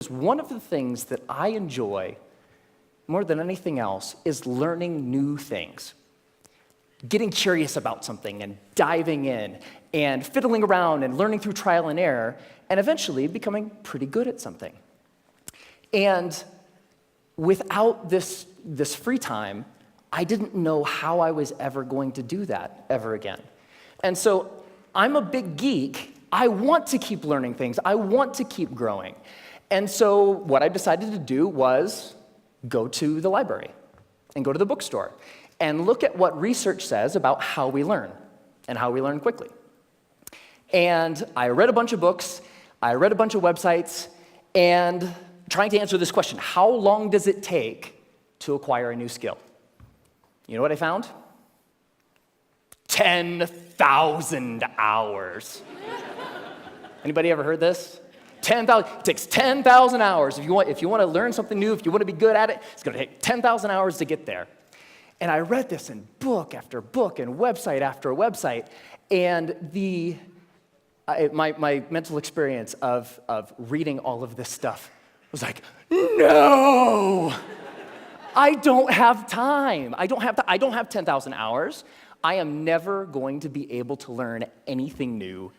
One of the things that I enjoy more than anything else is learning new things. Getting curious about something and diving in and fiddling around and learning through trial and error and eventually becoming pretty good at something. And without this free time, I didn't know how I was ever going to do that ever again. And so I'm a big geek. I want to keep learning things. I want to keep growing. And so what I decided to do was go to the library and go to the bookstore and look at what research says about how we learn and how we learn quickly. And I read a bunch of books, I read a bunch of websites, and trying to answer this question, how long does it take to acquire a new skill? You know what I found? 10,000 hours. Anybody ever heard this? 10,000. It takes 10,000 hours. If you want to learn something new, if you want to be good at it, it's going to take 10,000 hours to get there. And I read this in book after book and website after website, and my mental experience of reading all of this stuff was like, no, I don't have time. I don't have 10,000 hours. I am never going to be able to learn anything new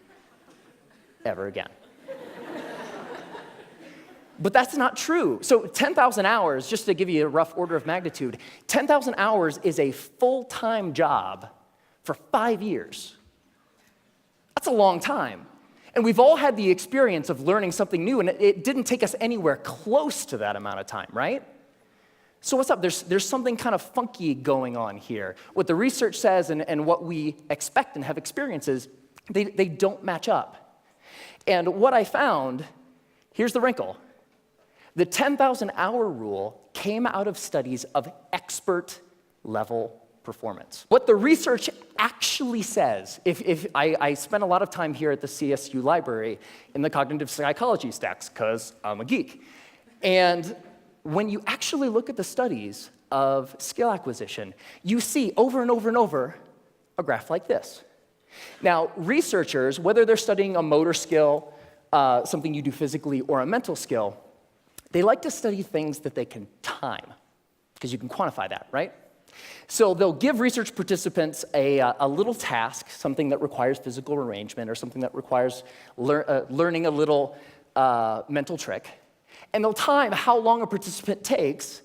ever again. But that's not true. So 10,000 hours, just to give you a rough order of magnitude, 10,000 hours is a full-time job for 5 years. That's a long time. And we've all had the experience of learning something new, and it didn't take us anywhere close to that amount of time, right? So what's up? There's something kind of funky going on here. What the research says and what we expect and have experiences, they don't match up. And what I found, here's the wrinkle. The 10,000 hour rule came out of studies of expert level performance. What the research actually says, if I spent a lot of time here at the CSU library in the cognitive psychology stacks, because I'm a geek. And when you actually look at the studies of skill acquisition, you see over and over and over a graph like this. Now, researchers, whether they're studying a motor skill, something you do physically, or a mental skill, they like to study things that they can time, because you can quantify that, right? So they'll give research participants a little task, something that requires physical arrangement or something that requires learning a little mental trick, and they'll time how long a participant takes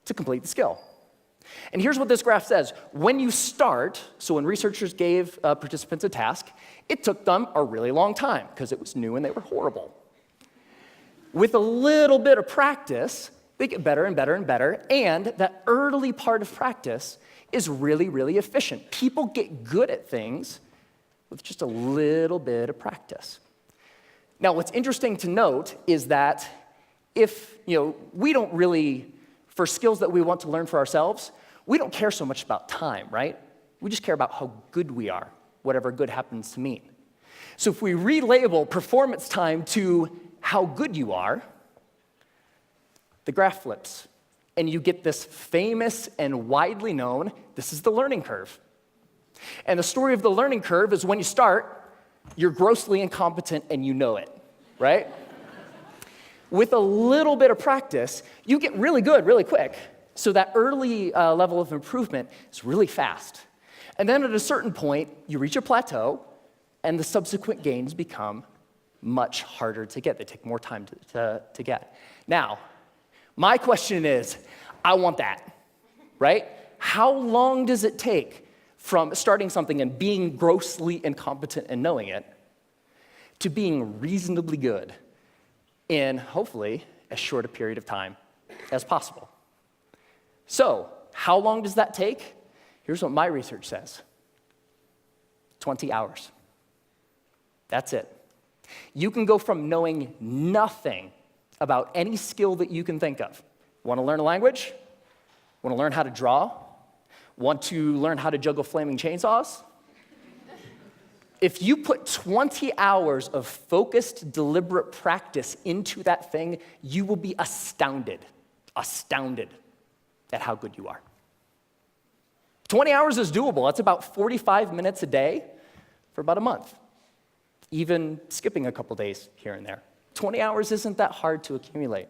to complete the skill. And here's what this graph says. When you start, so when researchers gave participants a task, it took them a really long time because it was new and they were horrible. With a little bit of practice, they get better and better and better, and that early part of practice is really, really efficient. People get good at things with just a little bit of practice. Now, what's interesting to note is that if, we don't really, for skills that we want to learn for ourselves, we don't care so much about time, right? We just care about how good we are, whatever good happens to mean. So if we relabel performance time to how good you are, the graph flips, and you get this famous and widely known, this is the learning curve. And the story of the learning curve is when you start, you're grossly incompetent and you know it, right? With a little bit of practice, you get really good really quick. So that early level of improvement is really fast. And then at a certain point, you reach a plateau, and the subsequent gains become much harder to get. They take more time to get. Now, my question is, I want that, right? How long does it take from starting something and being grossly incompetent and knowing it to being reasonably good in, hopefully, as short a period of time as possible? So, how long does that take? Here's what my research says. 20 hours. That's it. You can go from knowing nothing about any skill that you can think of. Want to learn a language? Want to learn how to draw? Want to learn how to juggle flaming chainsaws? If you put 20 hours of focused, deliberate practice into that thing, you will be astounded at how good you are. 20 hours is doable. That's about 45 minutes a day for about a month, even skipping a couple days here and there. 20 hours isn't that hard to accumulate.